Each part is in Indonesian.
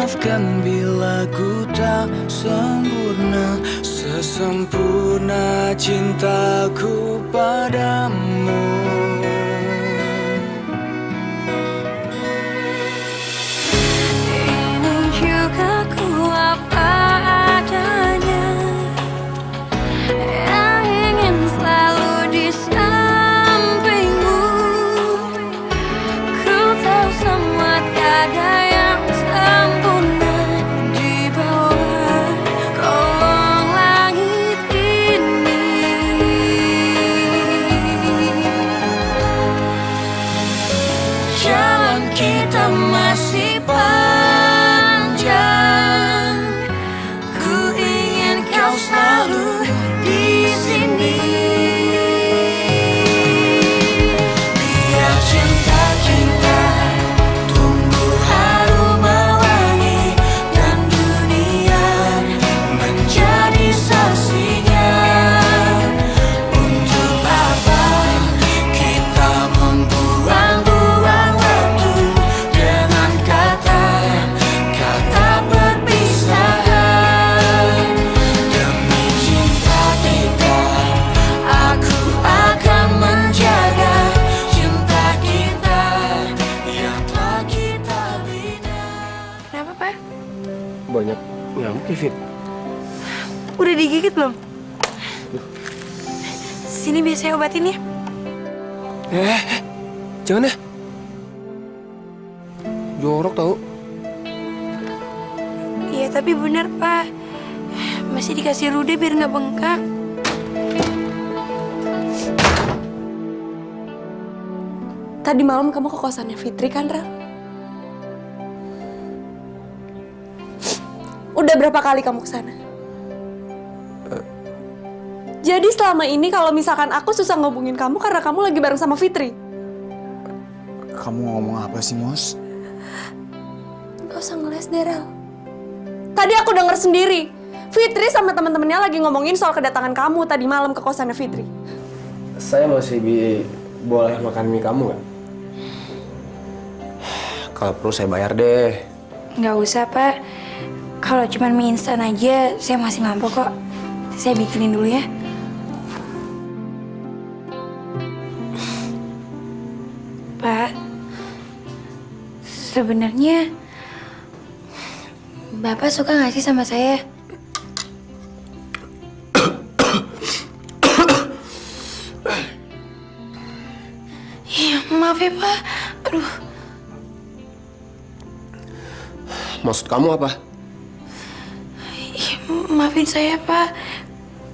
maafkan bila ku tak sempurna, sesempurna cintaku padamu. Ini juga ku apa adanya, yang ingin selalu di sampingmu. Ku tahu semua tiada yang sempurna di bawah kolong langit ini. Jalan kita masih panjang, ku ingin kau selalu di sini. Biar cinta kita tumbuh harum mewangi, dan dunia menjadi saksinya. Untuk apa kita membuang-buang waktu dengan kata-kata perpisahan? Demi cinta kita, aku akan menjaga cinta kita yang telah kita bina. Kenapa, Pak? Banyak nyamuk ya, Fit? Udah digigit belum? Sini biar saya obatin ya. Jangan ya. Jorok tau. Iya, tapi benar, Pak. Masih dikasih rude biar nggak bengkak. Tadi malam kamu ke kosannya Fitri kan, Rel? Udah berapa kali kamu ke sana? Jadi selama ini kalau misalkan aku susah ngobongin kamu karena kamu lagi bareng sama Fitri. Kamu ngomong apa sih, Mos? Gak usah ngeles deh, Rel. Tadi aku denger sendiri. Fitri sama teman-temannya lagi ngomongin soal kedatangan kamu tadi malam ke kosannya Fitri. Saya masih boleh makan mie kamu nggak? Kalau perlu saya bayar deh. Nggak usah, Pak. Kalau cuma mie instan aja, saya masih mampu kok. Saya bikinin dulu ya. Pak, sebenarnya Bapak suka nggak sih sama saya? Iya, maaf ya, Pak. Aduh. Maksud kamu apa? Maafin saya, Pak.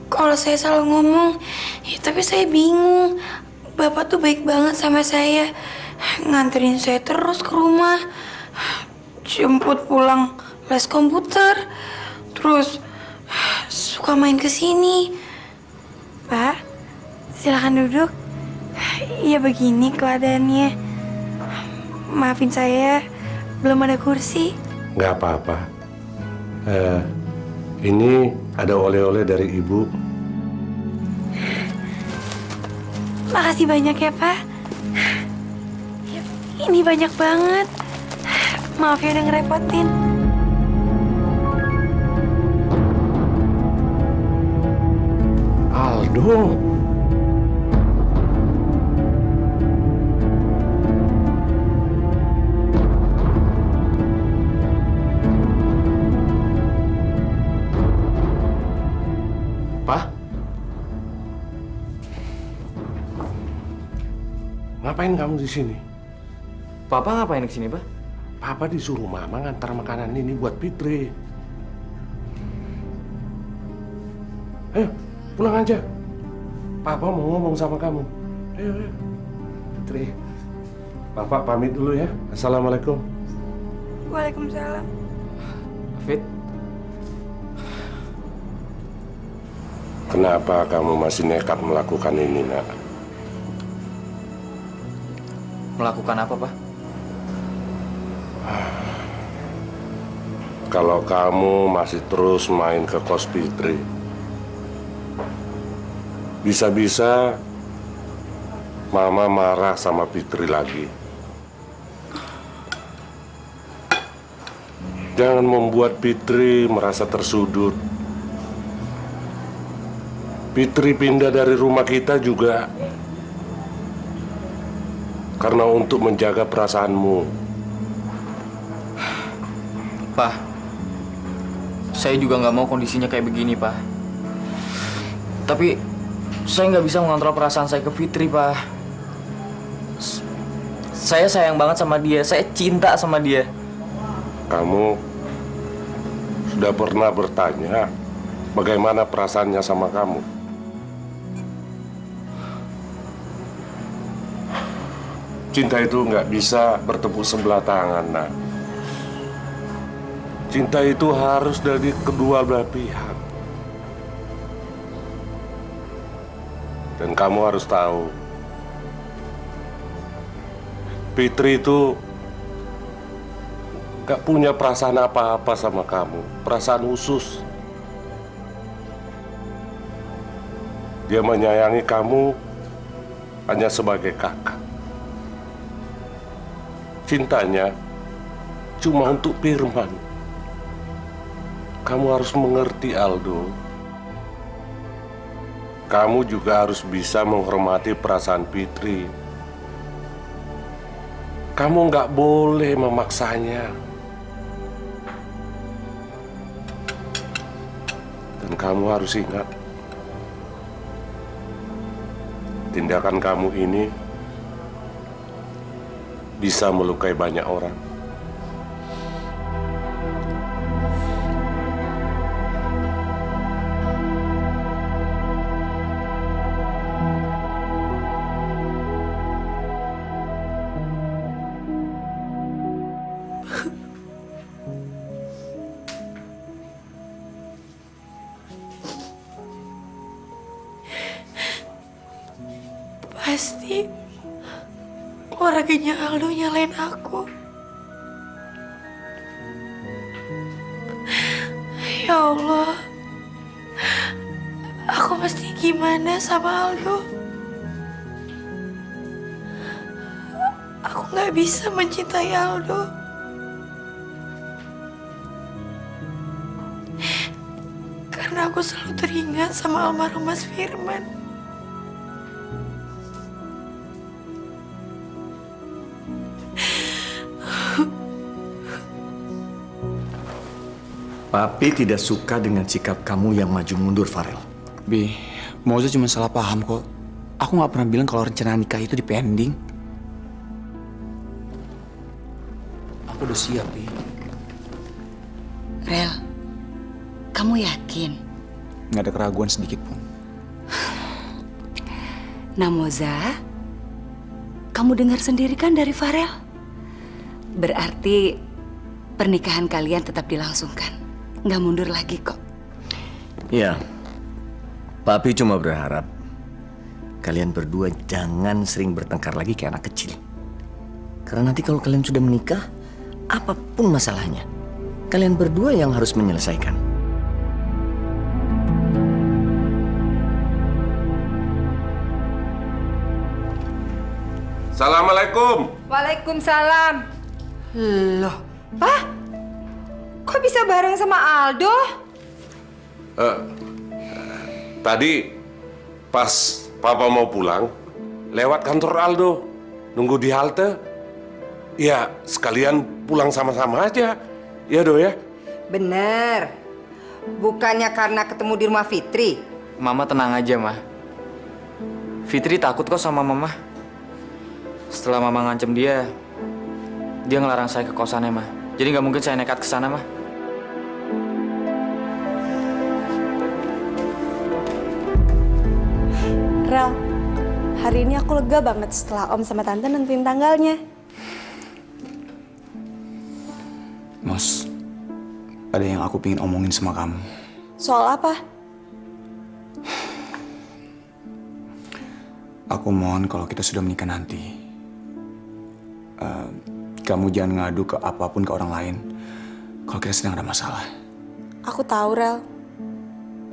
Kalau saya salah ngomong, ya, tapi saya bingung. Bapak tuh baik banget sama saya. Nganterin saya terus ke rumah. Jemput pulang les komputer. Terus suka main ke sini. Pak, silakan duduk. Ya begini keadaannya. Maafin saya, belum ada kursi. Nggak apa-apa. Ini ada oleh-oleh dari Ibu. Makasih banyak ya, Pak. Ini banyak banget. Maaf ya udah ngerepotin. Aldo. Pak? Ngapain kamu di sini? Papa ngapain kesini, Pak? Papa disuruh Mama ngantar makanan ini buat Fitri. Ayo, pulang aja. Papa mau ngomong sama kamu. Ayo, ayo. Fitri, Bapak pamit dulu ya. Assalamualaikum. Waalaikumsalam. Fit, Kenapa kamu masih nekat melakukan ini, Nak? melakukan apa, Pak? Kalau kamu masih terus main ke kos Fitri, bisa-bisa Mama marah sama Fitri lagi. Jangan membuat Fitri merasa tersudut. Fitri pindah dari rumah kita juga karena untuk menjaga perasaanmu. Pak, saya juga nggak mau kondisinya kayak begini, Pak. Tapi saya nggak bisa mengontrol perasaan saya ke Fitri, Pak. Saya sayang banget sama dia, saya cinta sama dia. Kamu sudah pernah bertanya bagaimana perasaannya sama kamu? Cinta itu nggak bisa bertepuk sebelah tangan, nak. Cinta itu harus dari kedua belah pihak. Dan kamu harus tahu, Fitri itu gak punya perasaan apa-apa sama kamu, perasaan khusus. Dia menyayangi kamu hanya sebagai kakak. Cintanya cuma untuk Firman. Kamu harus mengerti, Aldo. Kamu juga harus bisa menghormati perasaan Fitri. Kamu nggak boleh memaksanya. Dan kamu harus ingat, tindakan kamu ini bisa melukai banyak orang. Pasti keluarganya Aldo nyalain aku. Ya Allah, aku mesti gimana sama Aldo? Aku nggak bisa mencintai Aldo. Karena aku selalu teringat sama almarhum Mas Firman. Papi tidak suka dengan sikap kamu yang maju mundur, Farel. Bi, Moza cuma salah paham kok. Aku nggak pernah bilang kalau rencana nikah itu dipending. Aku udah siap, Bi. Rel, kamu yakin? Nggak ada keraguan sedikit pun. Nah, Moza, kamu dengar sendiri kan dari Farel? Berarti pernikahan kalian tetap dilangsungkan. Nggak mundur lagi kok. Ya, Papi cuma berharap kalian berdua jangan sering bertengkar lagi kayak anak kecil. Karena nanti kalau kalian sudah menikah, apapun masalahnya, kalian berdua yang harus menyelesaikan. Assalamualaikum. Waalaikumsalam. Loh, Pak? Kok bisa bareng sama Aldo? Tadi pas Papa mau pulang, lewat kantor Aldo, nunggu di halte. Ya, sekalian pulang sama-sama aja. Ya, Do ya? Bener. Bukannya karena ketemu di rumah Fitri. Mama tenang aja, Ma. Fitri takut kok sama Mama. Setelah Mama ngancem dia ngelarang saya ke kosannya, Ma. Jadi nggak mungkin saya nekat ke sana, Ma. Rel, hari ini aku lega banget setelah Om sama Tante nentuin tanggalnya. Mos, ada yang aku pingin omongin sama kamu. Soal apa? Aku mohon kalau kita sudah menikah nanti, kamu jangan ngadu ke apapun ke orang lain kalau kita sedang ada masalah. Aku tahu, Rel.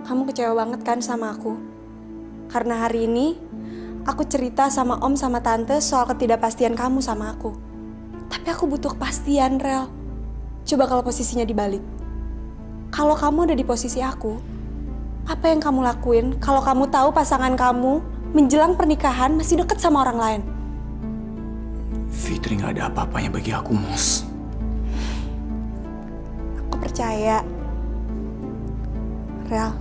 Kamu kecewa banget kan sama aku? Karena hari ini aku cerita sama Om sama Tante soal ketidakpastian kamu sama aku. Tapi aku butuh kepastian, Rel. Coba kalau posisinya dibalik. Kalau kamu ada di posisi aku, apa yang kamu lakuin kalau kamu tahu pasangan kamu menjelang pernikahan masih deket sama orang lain? Fitri nggak ada apa-apanya bagi aku, Mos. Aku percaya. Rel,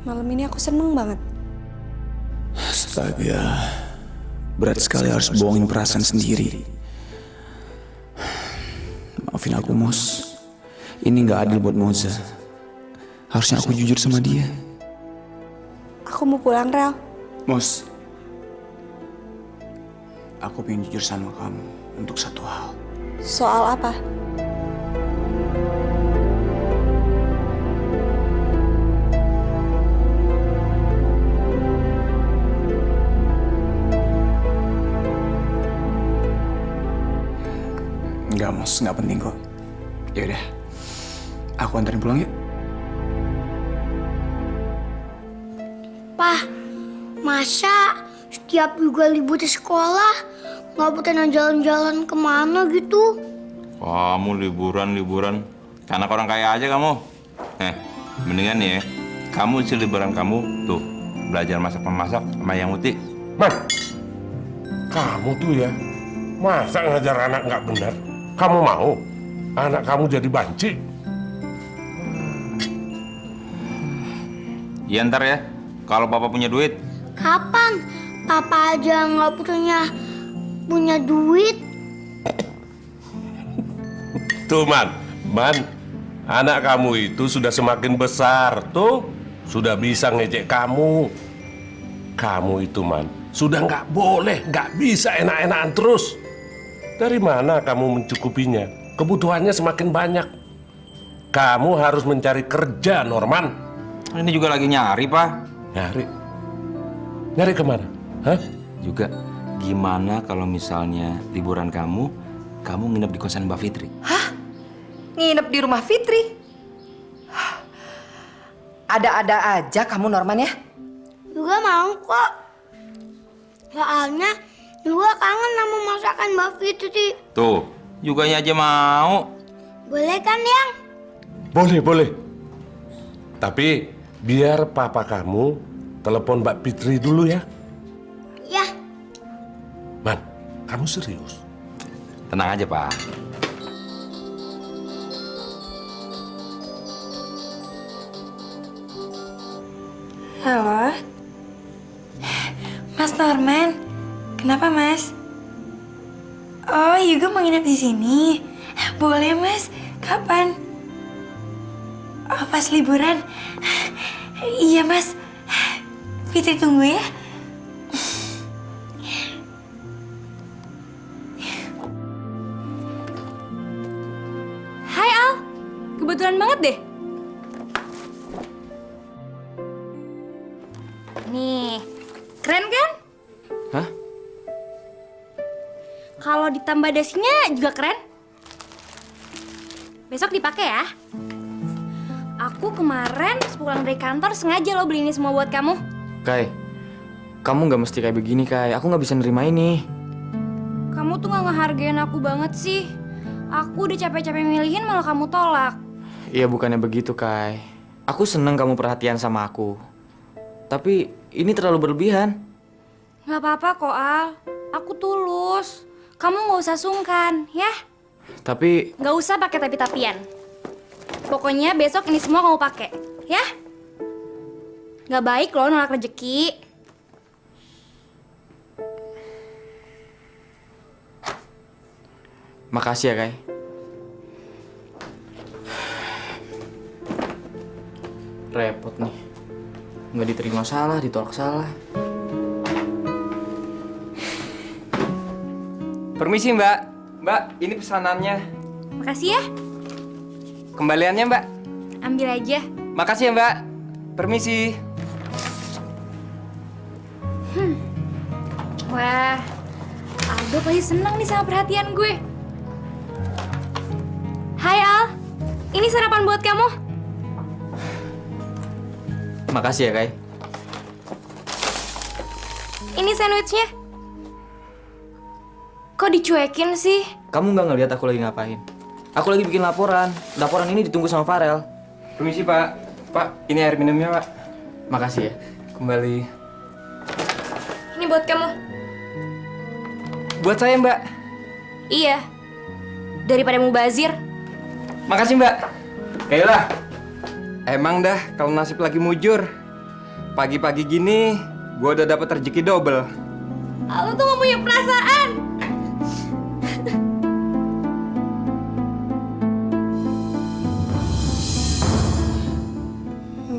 malam ini aku seneng banget. Astaga, berat sekali harus bohongin perasaan sendiri. Maafin aku, Mos. Ini nggak adil buat Moza. Harusnya aku jujur sama dia. Aku mau pulang, Rel. Mos, aku pengen jujur sama kamu untuk satu hal. Soal apa? Enggak, Mos, nggak penting kok. Ya udah, aku anterin pulang yuk. Pak, masa setiap juga libur di sekolah nggak pernah jalan-jalan kemana gitu? Kamu liburan, anak orang kaya aja kamu. Mendingan nih ya, kamu isi liburan kamu tuh belajar masak-memasak sama yang Uti. Man, kamu tuh ya, masa ngajar anak nggak benar? Kamu mau anak kamu jadi banci? Ya ntar ya, kalau papa punya duit. Kapan? Papa aja nggak punya duit. Tuh, Man, anak kamu itu sudah semakin besar, tuh. Sudah bisa ngejek kamu. Kamu itu, Man, sudah nggak bisa enak-enakan terus. Dari mana kamu mencukupinya? Kebutuhannya semakin banyak. Kamu harus mencari kerja, Norman. Ini juga lagi nyari, Pak. Nyari? Nyari kemana? Hah? Juga gimana kalau misalnya liburan kamu nginep di kosan Mbak Fitri? Hah? Nginep di rumah Fitri? Ada-ada aja kamu, Norman ya? Juga mau kok. Soalnya juga kangen sama masakan Mbak Fitri. Tuh, juganya aja mau. Boleh kan, Yang? Boleh. Tapi biar papa kamu telepon Mbak Fitri dulu ya. Ya. Man, kamu serius? Tenang aja, Pak. Halo? Mas Norman? Kenapa, Mas? Oh, Yuga mau nginep di sini. Boleh, Mas. Kapan? Oh, pas liburan. Iya, Mas. Fitri tunggu ya. Hai Al, kebetulan banget deh. Nih, keren kan? Hah? Kalau ditambah dasinya juga keren. Besok dipakai ya. Aku kemarin pulang dari kantor sengaja lo beli ini semua buat kamu. Kai, kamu nggak mesti kayak begini, Kai. Aku nggak bisa nerima ini. Kamu tuh nggak ngehargain aku banget sih. Aku udah capek-capek milihin malah kamu tolak. Iya, bukannya begitu, Kai. Aku seneng kamu perhatian sama aku. Tapi ini terlalu berlebihan. Nggak apa-apa kok, Al. Aku tulus. Kamu nggak usah sungkan, ya? Tapi Nggak usah pakai tapi-tapian. Pokoknya besok ini semua kamu pakai, ya? Nggak baik loh nolak rezeki. makasih ya, Kai. Repot nih. Nggak diterima salah, ditolak salah. Permisi, Mbak. Mbak, ini pesanannya. Makasih ya. Kembaliannya, Mbak. Ambil aja. Makasih ya, Mbak. Permisi. Wah, Aldo pasti seneng nih sama perhatian gue. Hai Al, ini sarapan buat kamu. Makasih ya, Kai. Ini sandwichnya. Kok dicuekin sih? Kamu nggak ngeliat aku lagi ngapain? Aku lagi bikin laporan. Laporan ini ditunggu sama Farel. Permisi Pak. Pak, ini air minumnya Pak. Makasih ya. Kembali. Ini buat kamu. Buat saya Mbak. Iya. Daripada mubazir. Makasih Mbak. Kayla. Emang dah kalau nasib lagi mujur. Pagi-pagi gini, gua udah dapat rezeki double. Lu tuh gak punya perasaan.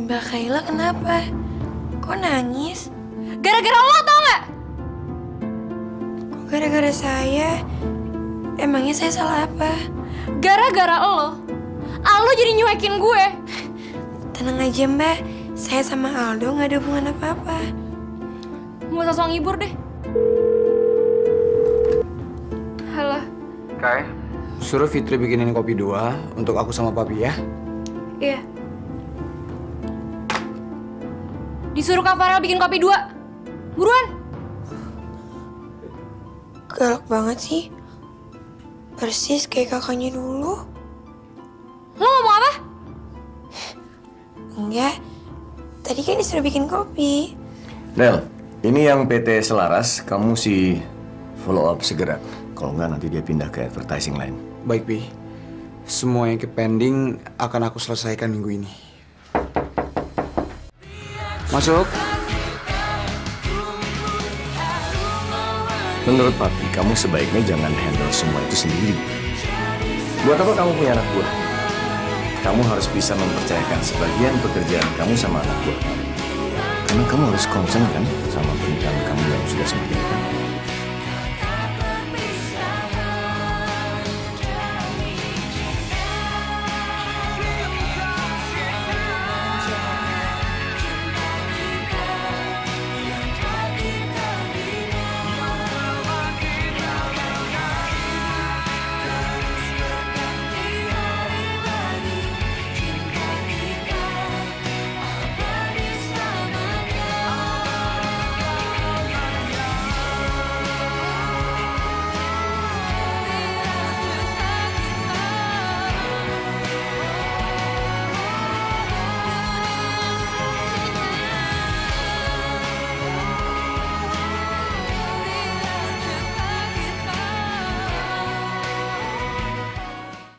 Mbak Kayla kenapa? Kok nangis? Gara-gara lo tau gak? Kok gara-gara saya? Emangnya saya salah apa? Gara-gara lo. Aldo jadi nyuekin gue. Tenang aja Mbak, saya sama Aldo gak ada hubungan apa-apa. Gak usah sok ngibur deh. Halo. Kai, suruh Fitri bikinin kopi 2 untuk aku sama Papi ya. Iya. Disuruh Kak Farel bikin kopi 2. Buruan. Galak banget sih. Persis kayak kakaknya dulu. Lo ngomong apa? Enggak. Tadi kan disuruh bikin kopi. Nel, ini yang PT Selaras, kamu sih follow up segera. Kalau enggak nanti dia pindah ke advertising lain. Baik, Pi. Semua yang pending akan aku selesaikan minggu ini. Masuk. Menurut Papi, kamu sebaiknya jangan handle semua itu sendiri. Buat apa kamu punya anak buah? Kamu harus bisa mempercayakan sebagian pekerjaan kamu sama anak buah. Karena kamu harus concern kan sama pernikahan kamu yang sudah semakin dekat.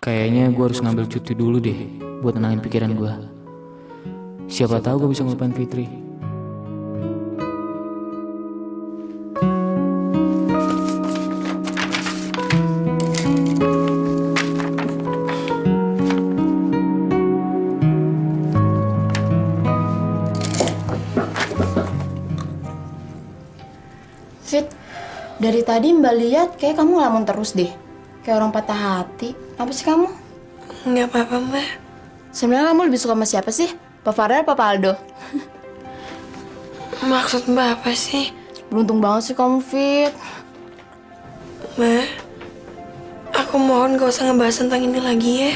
Kayaknya gue harus ngambil cuti dulu deh buat tenangin pikiran gue. Siapa tahu gue bisa ngelupain Fitri. Fit, dari tadi Mbak lihat kayak kamu ngelamun terus deh. Kayak orang patah hati. Apa sih kamu? Nggak apa-apa Mbak. Sebenarnya kamu lebih suka sama siapa sih? Pak Farel apa Pak Aldo? Maksud Mbak apa sih? Beruntung banget sih kamu, Fit. Mbak, aku mohon gak usah ngebahas tentang ini lagi ya.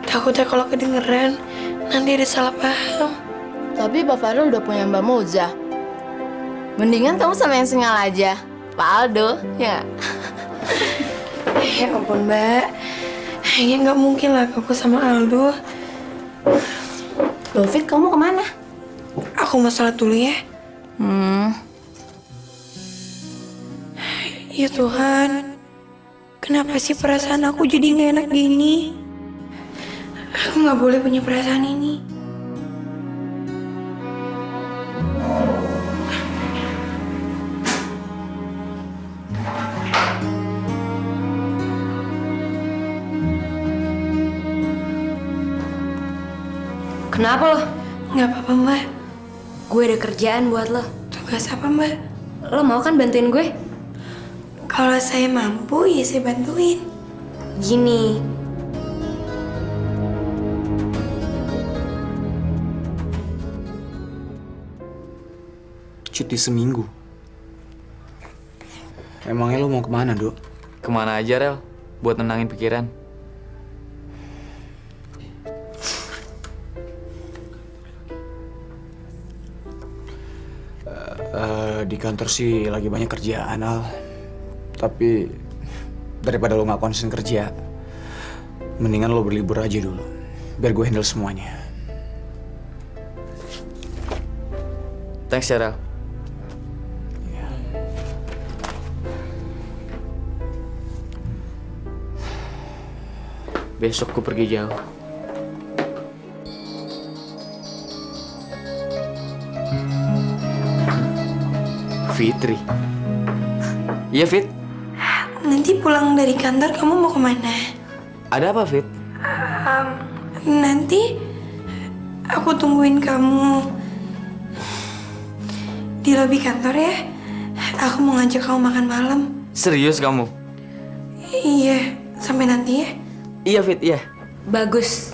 Takutnya kalau kedengeran, nanti ada salah paham. Tapi Pak Farel udah punya Mbak Moza. Mendingan kamu sama yang singal aja. Pak Aldo, ya nggak? Ya ampun Mbak, ya nggak mungkin lah aku sama Aldo. Loh Fit, kamu kemana? Aku mau sholat dulu ya. Ya Tuhan, kenapa sih perasaan aku jadi nggak enak gini? Aku nggak boleh punya perasaan ini. Kenapa lo? Nggak apa-apa Mbak. Gue ada kerjaan buat lo. Tugas apa Mbak? Lo mau kan bantuin gue? Kalau saya mampu, ya saya bantuin. Gini. Cuti seminggu. Emangnya lo mau kemana, Dok? Kemana aja, Rel? Buat nenangin pikiran. Di kantor sih lagi banyak kerjaan, Al. Tapi daripada lo nggak konsen kerja, Mendingan lo berlibur aja dulu, biar gue handle semuanya. Thanks ya, Rel. Besok gue pergi jauh. Fitri. Iya, Fit. Nanti pulang dari kantor kamu mau kemana? Ada apa, Fit? Nanti aku tungguin kamu di lobi kantor ya. Aku mau ngajak kamu makan malam. Serius kamu? Iya, sampai nanti ya. Iya, Fit, iya. Bagus.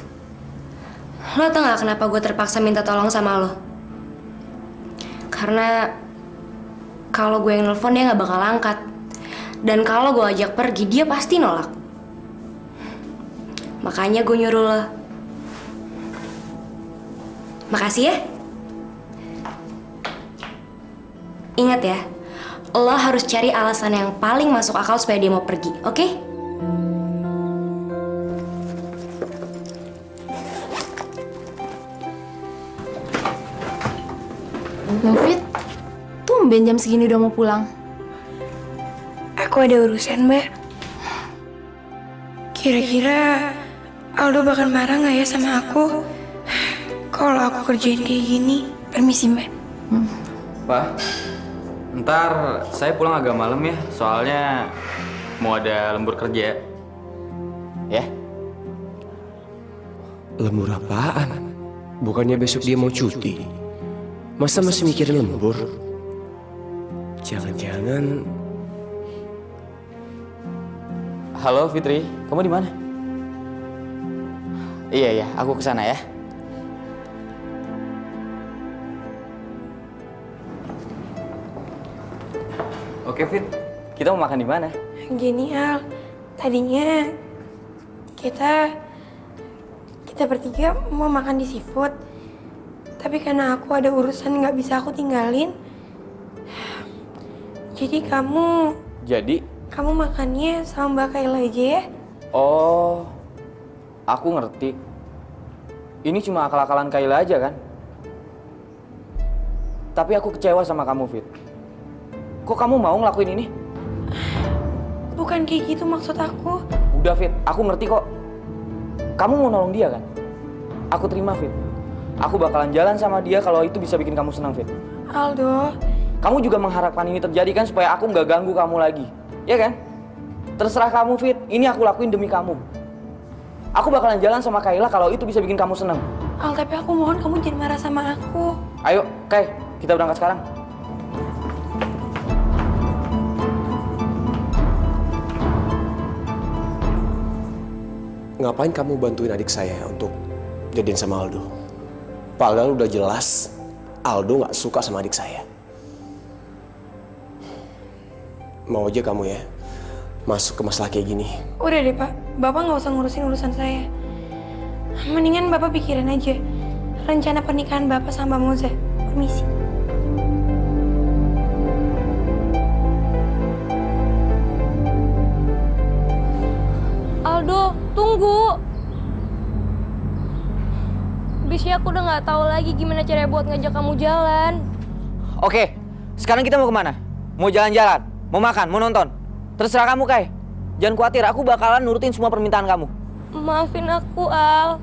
Lo tau gak kenapa gue terpaksa minta tolong sama lo? Karena kalau gue yang nelfon dia gak bakal angkat. Dan kalau gue ajak pergi dia pasti nolak. Makanya gue nyuruh lo. Makasih ya. Ingat ya, lo harus cari alasan yang paling masuk akal supaya dia mau pergi, oke? Mufid, tumben jam segini udah mau pulang. Aku ada urusan, Mbak. Kira-kira Aldo bakal marah nggak ya sama aku kalau aku kerjain kayak gini? Permisi, Mbak. Pak, ntar saya pulang agak malam ya, soalnya mau ada lembur kerja. Ya? Lembur apaan? Bukannya besok dia mau cuti? Masa masih mikirin lembur? Jangan-jangan... Halo Fitri, kamu di mana? Iya, aku kesana ya. Oke Fit, kita mau makan di mana? Gini Al, tadinya kita bertiga mau makan di seafood. Tapi karena aku ada urusan nggak bisa aku tinggalin. Jadi kamu makannya sama Mbak Kayla aja ya? Oh, aku ngerti. Ini cuma akal-akalan Kayla aja kan? Tapi aku kecewa sama kamu, Fit. Kok kamu mau ngelakuin ini? Bukan kayak gitu maksud aku. Udah, Fit. Aku ngerti kok. Kamu mau nolong dia kan? Aku terima, Fit. Aku bakalan jalan sama dia kalau itu bisa bikin kamu senang, Fit. Aldo. Kamu juga mengharapkan ini terjadi kan supaya aku nggak ganggu kamu lagi. Ya kan? Terserah kamu, Fit. Ini aku lakuin demi kamu. Aku bakalan jalan sama Kayla kalau itu bisa bikin kamu senang. Al, tapi aku mohon kamu jangan marah sama aku. Ayo, Kay. Kita berangkat sekarang. Ngapain kamu bantuin adik saya untuk jadiin sama Aldo? Padahal udah jelas Aldo nggak suka sama adik saya. Mau aja kamu ya masuk ke masalah kayak gini. Udah deh Pak, Bapak nggak usah ngurusin urusan saya. Mendingan Bapak pikirin aja rencana pernikahan Bapak sama Mbak Moza. Permisi. Aldo, tunggu. Habisnya aku udah nggak tahu lagi gimana cara buat ngajak kamu jalan. Oke, sekarang kita mau kemana? Mau jalan-jalan? Mau makan? Mau nonton? Terserah kamu, Kay. Jangan khawatir, aku bakalan nurutin semua permintaan kamu. Maafin aku, Al.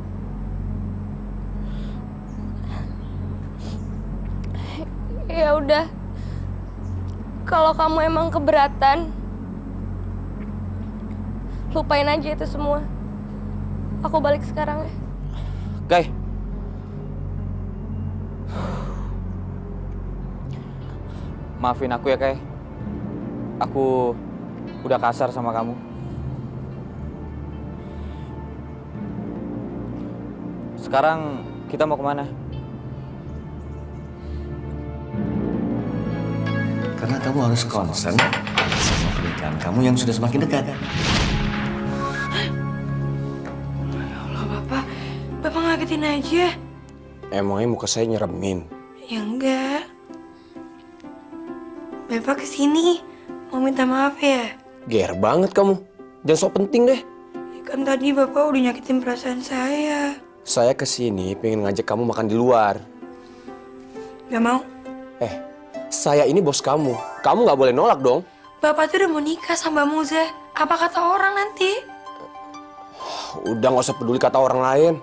Ya udah. Kalau kamu emang keberatan, lupain aja itu semua. Aku balik sekarang ya. Kay. Maafin aku ya, Kay. Aku udah kasar sama kamu. Sekarang kita mau kemana? Karena kamu harus concern sama pernikahan kamu yang sudah semakin dekat. Ya Allah, Bapak ngagetin aja. Emangnya muka saya nyeremin? Ya enggak. Bapak kesini mau minta maaf ya? Ger banget kamu. Jangan sok penting deh. Kan tadi Bapak udah nyakitin perasaan saya. Saya kesini pengen ngajak kamu makan di luar. Gak mau. Saya ini bos kamu. Kamu nggak boleh nolak dong. Bapak tuh udah mau nikah sama Mbak Moza. Apa kata orang nanti? Udah nggak usah peduli kata orang lain.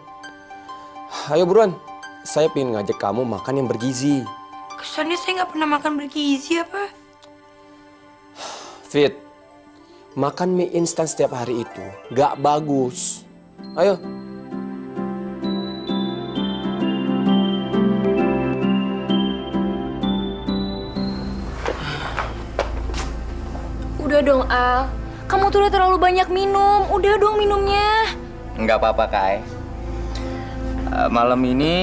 Ayo buruan. Saya pengen ngajak kamu makan yang bergizi. Kesannya saya nggak pernah makan bergizi apa? Fit, makan mie instan setiap hari itu nggak bagus. Ayo. Udah dong, Al. Kamu tuh udah terlalu banyak minum. Udah dong minumnya. Nggak apa-apa, Kai. Malam ini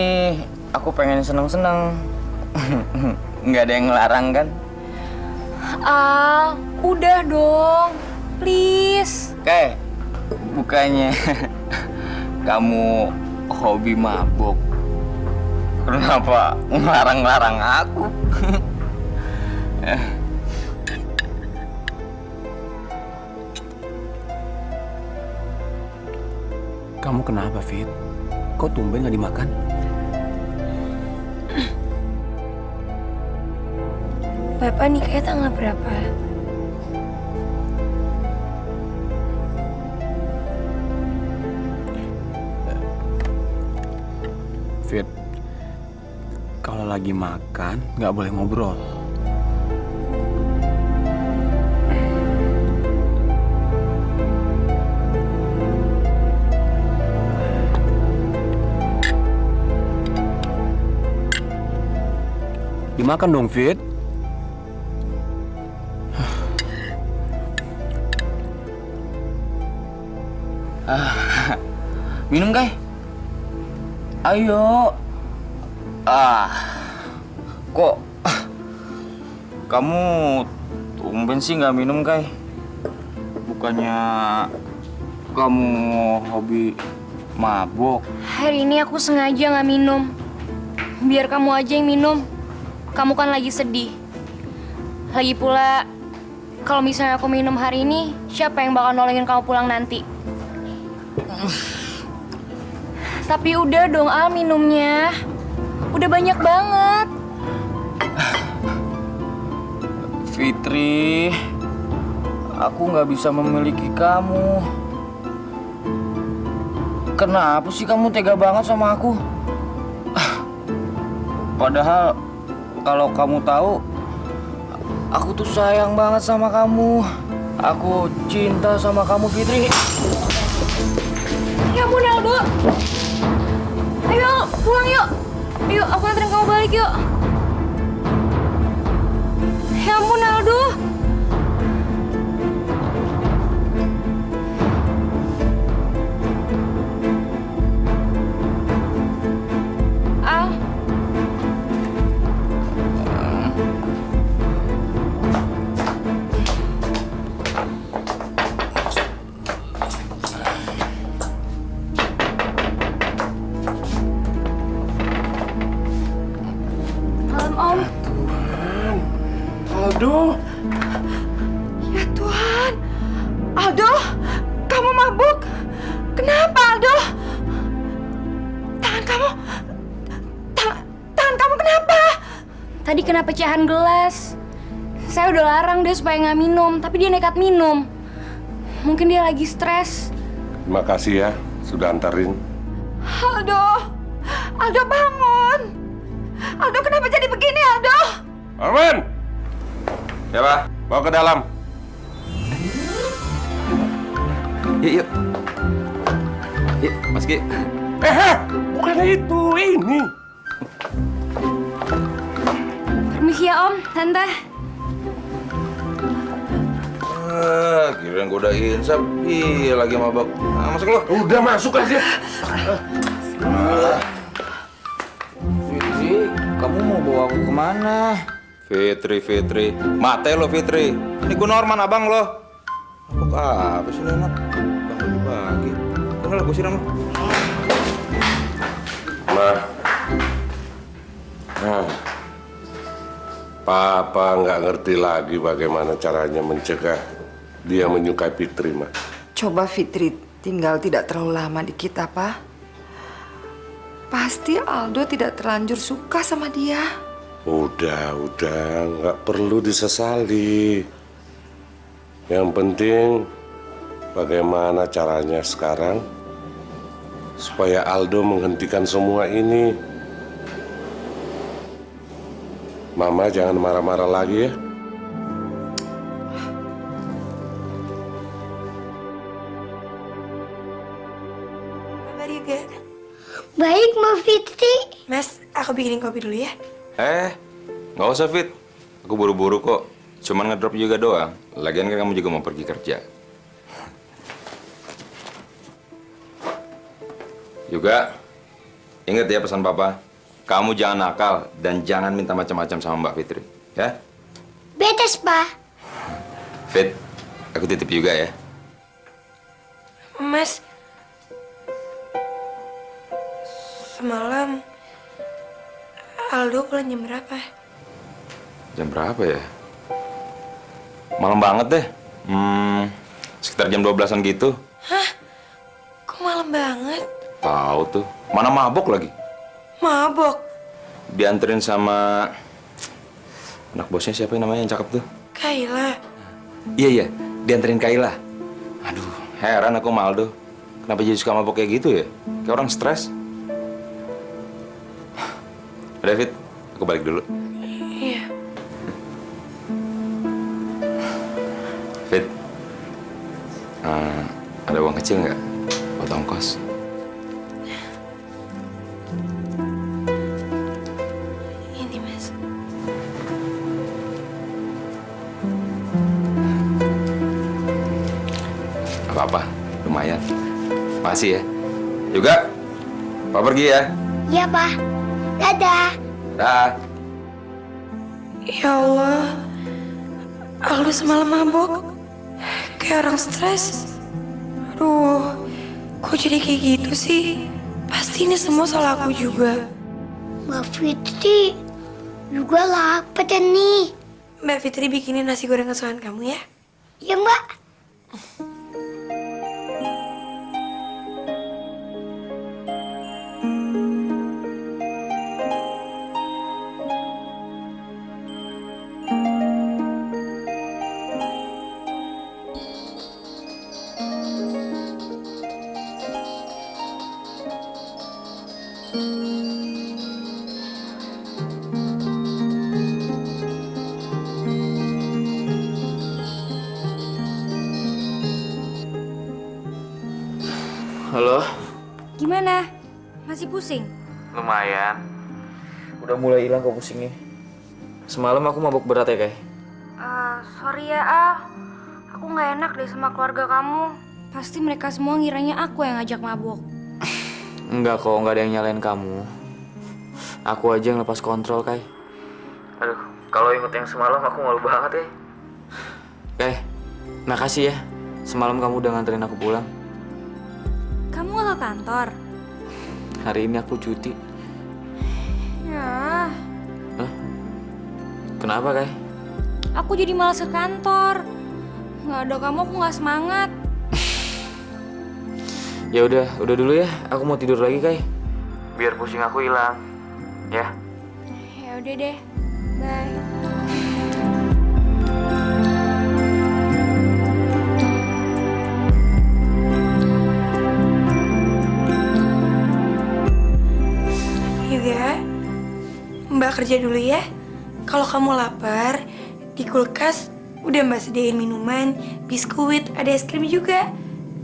aku pengen seneng-seneng. Nggak ada yang ngelarang kan? Al, udah dong. Please. Kai, bukannya kamu hobi mabuk. Kenapa ngelarang-larang aku? Kamu kenapa, Fit? Kok tumben nggak dimakan? Bapak nikahnya tanggal berapa? Fit, kalau lagi makan nggak boleh ngobrol. Dimakan dong, Fit. Minum, Kai. Ayo. Kok kamu tumben sih nggak minum, Kai? Bukannya kamu hobi mabuk? Hari ini aku sengaja nggak minum. Biar kamu aja yang minum. Kamu kan lagi sedih. Lagi pula, kalau misalnya aku minum hari ini, siapa yang bakal nolongin kamu pulang nanti? Tapi udah dong, Al, minumnya. Udah banyak banget. Fitri, aku nggak bisa memiliki kamu. Kenapa sih kamu tega banget sama aku? Padahal kalau kamu tahu, aku tuh sayang banget sama kamu. Aku cinta sama kamu, Fitri. Ya ampun, Aldo. Ayo, pulang yuk. Yuk, aku anterin kamu balik yuk. Ya ampun, Aldo. Al. Malam, Om. Aldo, Ya Tuhan. Aldo, kamu mabuk. Kenapa, Aldo? Tangan kamu... Tangan kamu kenapa? Tadi kena pecahan gelas. Saya udah larang dia supaya nggak minum, tapi dia nekat minum. Mungkin dia lagi stres. terima kasih ya sudah antarin. Aldo. Aldo, bangun. Aldo, kenapa jadi begini, Aldo? Arman! Ya, Pak. Bawa ke dalam. Yuk, yuk. Yuk, Mas Ki. Bukan itu, ini. Permisi ya, Om, Tante. Kirain gue udah insap. Iya, lagi mabak. Masuk lo. Udah masuk aja. Fitri, kamu mau bawa aku kemana? Fitri. Mate lo, Fitri. Ini gue Norman, abang lo. Apa sih ini anak? Bagi-bagi. Ini lah, gue siram lo. Papa nggak ngerti lagi bagaimana caranya mencegah dia menyukai Fitri, Ma. Coba Fitri tinggal tidak terlalu lama di kita, Pak. Pasti Aldo tidak terlanjur suka sama dia. Udah, nggak perlu disesali. Yang penting bagaimana caranya sekarang supaya Aldo menghentikan semua ini. Mama jangan marah-marah lagi ya. Kabar juga. Baik, Mbak Fitri. Mas, aku bikinin kopi dulu ya. Nggak usah, Fit. Aku buru-buru kok. Cuman ngedrop juga doang. Lagian kan kamu juga mau pergi kerja. Juga, ingat ya pesan Papa. Kamu jangan nakal dan jangan minta macam-macam sama Mbak Fitri, ya? Betes, Pak. Fit, aku titip juga ya. Mas, semalam Aldo pulang jam berapa? Jam berapa ya? Malam banget deh. Sekitar jam 12-an gitu. Hah? Kok malam banget? Tahu tuh. Mana mabok lagi? Mabok? Dianterin sama anak bosnya, siapa yang namanya yang cakep tuh? Kayla. Iya, dianterin Kayla. Aduh, heran aku sama Aldo. Kenapa jadi suka mabok kayak gitu ya? Kayak orang stres. David, aku balik dulu. Iya. Fit, ada uang kecil nggak buat ongkos? Ini, Mas. Apa-apa, lumayan. Makasih ya. Juga, Pak pergi ya. Iya, Pak. Dadah. Dah. Ya Allah, Aldo semalam mabok. Kayak orang stres. Aduh, kok jadi kayak gitu sih? Pasti ini semua salah aku juga. Mbak Fitri juga lapar nih. Mbak Fitri bikinin nasi goreng kesukaan kamu ya? Ya, Mbak. Halo? Gimana? Masih pusing? Lumayan. Udah mulai hilang kok pusingnya. Semalam aku mabuk berat ya, Kay? Sorry ya, Al. Aku nggak enak deh sama keluarga kamu. Pasti mereka semua ngiranya aku yang ngajak mabuk. Enggak kok, nggak ada yang nyalain kamu. Aku aja yang lepas kontrol, Kay. Aduh, kalau inget yang semalam aku malu banget ya. Kay, makasih ya. Semalam kamu udah nganterin aku pulang. Kamu nggak ke kantor? Hari ini aku cuti. Ya, Hah? Kenapa, Kay? aku jadi malas ke kantor. Nggak ada kamu, aku nggak semangat. Ya udah dulu ya. Aku mau tidur lagi, Kay. Biar pusing aku hilang. Ya. Ya udah deh. Bye. Juga, Mbak kerja dulu ya. Kalau kamu lapar, di kulkas udah Mbak sediain minuman, biskuit, ada es krim juga.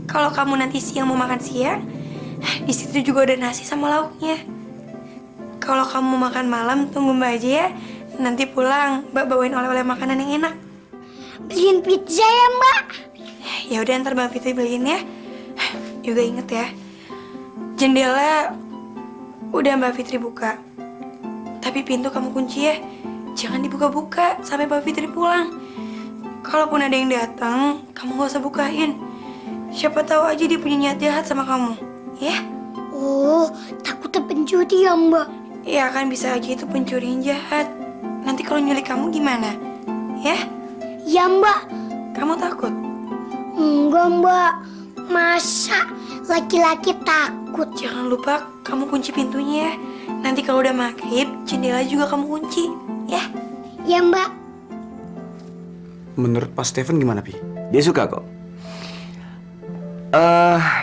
Kalau kamu nanti siang mau makan siang, di situ juga ada nasi sama lauknya. Kalau kamu makan malam, tunggu Mbak aja ya. Nanti pulang, Mbak bawain oleh-oleh makanan yang enak. Beliin pizza ya, Mbak. Ya udah, ntar Mbak Fitri beliin ya. Juga inget ya, jendela udah Mbak Fitri buka. Tapi pintu kamu kunci ya. Jangan dibuka-buka sampai Mbak Fitri pulang. Kalaupun ada yang datang, kamu gak usah bukain. Siapa tahu aja dia punya niat jahat sama kamu, ya? Oh, takut pencuri ya, Mbak? Ya kan bisa aja itu pencuri yang jahat. Nanti kalau nyulik kamu gimana? Ya? Ya, Mbak. Kamu takut? Enggak, Mbak. Masa laki-laki takut? Jangan lupa kamu kunci pintunya ya. Nanti kalau udah maghrib, jendela juga kamu kunci, ya? Ya, Mbak. Menurut Pak Steven gimana, Pi? Dia suka kok.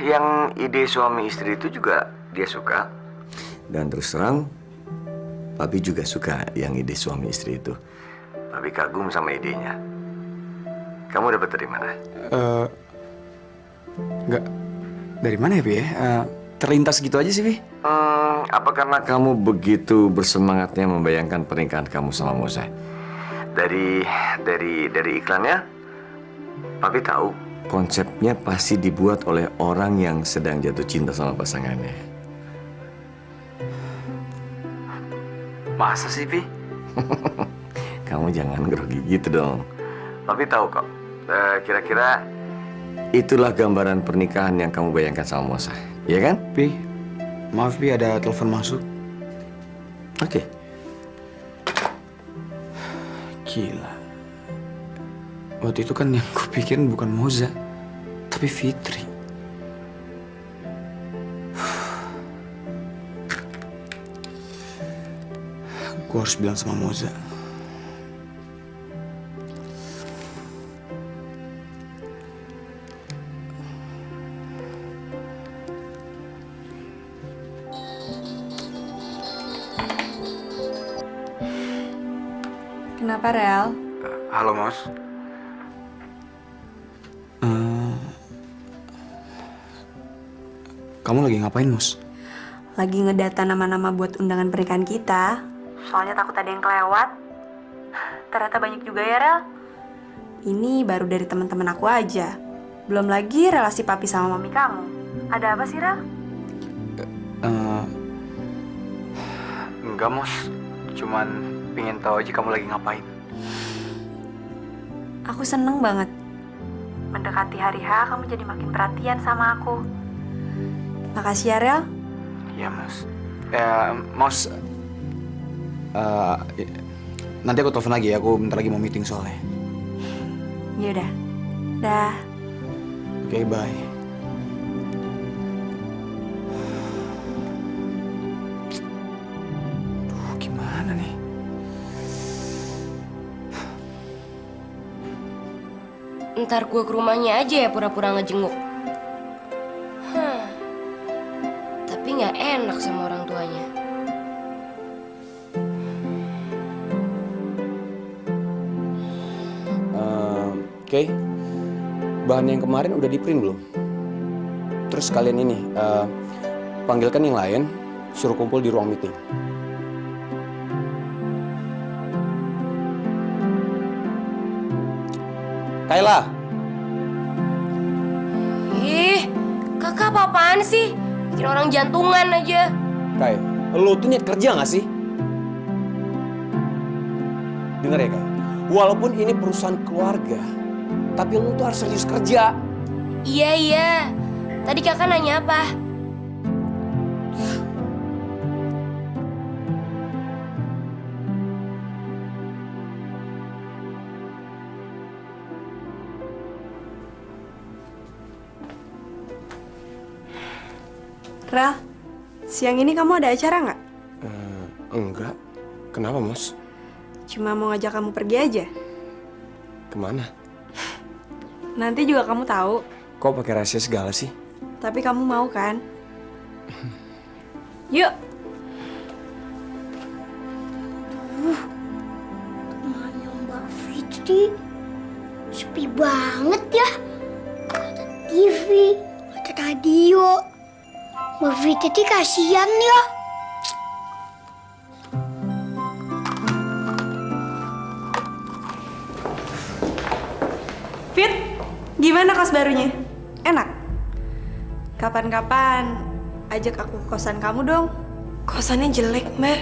Yang ide suami istri itu juga dia suka. Dan terus terang, Papi juga suka yang ide suami istri itu. Papi kagum sama idenya. Kamu dapat dari mana? Enggak. Dari mana ya, Pi ya? Terlintas gitu aja sih, Pi. Apa karena kamu begitu bersemangatnya membayangkan pernikahan kamu sama Moza? Dari iklannya, Papi tahu konsepnya pasti dibuat oleh orang yang sedang jatuh cinta sama pasangannya. Masa sih, Pi? Kamu jangan grogi gitu dong. Papi tahu kok. Kira-kira itulah gambaran pernikahan yang kamu bayangkan sama Moza, iya kan? Pi, maaf Pi, ada telepon masuk. Oke. Gila. Waktu itu kan yang kupikirin bukan Moza, tapi Fitri. Gue harus bilang sama Moza. Kenapa, Rel? Halo, Mos. Kamu lagi ngapain, Mos? Lagi ngedata nama-nama buat undangan pernikahan kita. Soalnya takut ada yang kelewat. Ternyata banyak juga ya, Rel. Ini baru dari teman-teman aku aja. Belum lagi relasi papi sama mami kamu. Ada apa sih, Rel? Enggak, Mos. Cuman pengen tahu aja kamu lagi ngapain. Aku seneng banget. Mendekati hari H, kamu jadi makin perhatian sama aku. Makasih ya, Rel. Iya, Mos. Mos. Nanti aku telepon lagi ya. Aku bentar lagi mau meeting soalnya. Yaudah. Dah. Oke, bye. Duh, gimana nih? Ntar gue ke rumahnya aja ya pura-pura ngejenguk. Tapi nggak enak sama orang tuanya. Oke. Bahan yang kemarin udah di-print belum? Terus kalian ini, panggilkan yang lain, suruh kumpul di ruang meeting. Kayla! Ih, kakak apa-apaan sih? Bikin orang jantungan aja. Kay, lo tuh niat kerja gak sih? Dengar ya, Kay. Walaupun ini perusahaan keluarga, tapi lo tuh harus serius kerja. Iya. Tadi kakak nanya apa? Rel, siang ini kamu ada acara nggak? Enggak. Kenapa, Mos? Cuma mau ngajak kamu pergi aja. Kemana? Nanti juga kamu tahu. Kok pakai rahasia segala sih? Tapi kamu mau kan? Yuk. Kemana Mbak Fitri? Sepi banget ya. Ada TV, ada radio. Mbak Fitri kasihan ya. Fit, gimana kos barunya? Enak? Kapan-kapan ajak aku ke kosan kamu dong. Kosannya jelek, Mbak.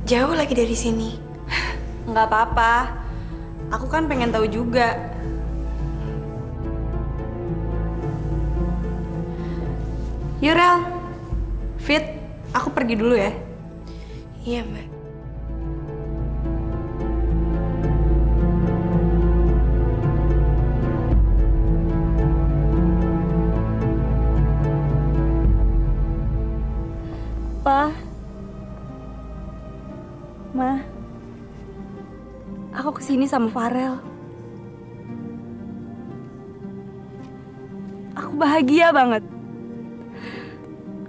Jauh lagi dari sini. Nggak apa-apa. Aku kan pengen tahu juga. Yuk, Rel. Fit, aku pergi dulu ya. Iya, Mbak. Pa. Ma, aku kesini sama Farel. Aku bahagia banget.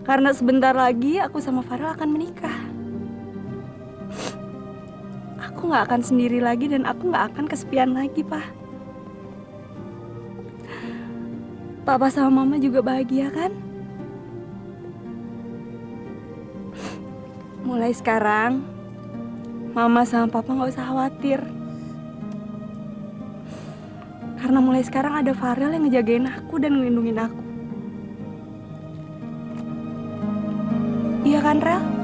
Karena sebentar lagi aku sama Farel akan menikah. Aku gak akan sendiri lagi dan aku gak akan kesepian lagi, Pa. Papa sama Mama juga bahagia kan? Mulai sekarang, Mama sama Papa gak usah khawatir. Karena mulai sekarang ada Farel yang ngejagain aku dan ngelindungin aku. Iya kan, Rel?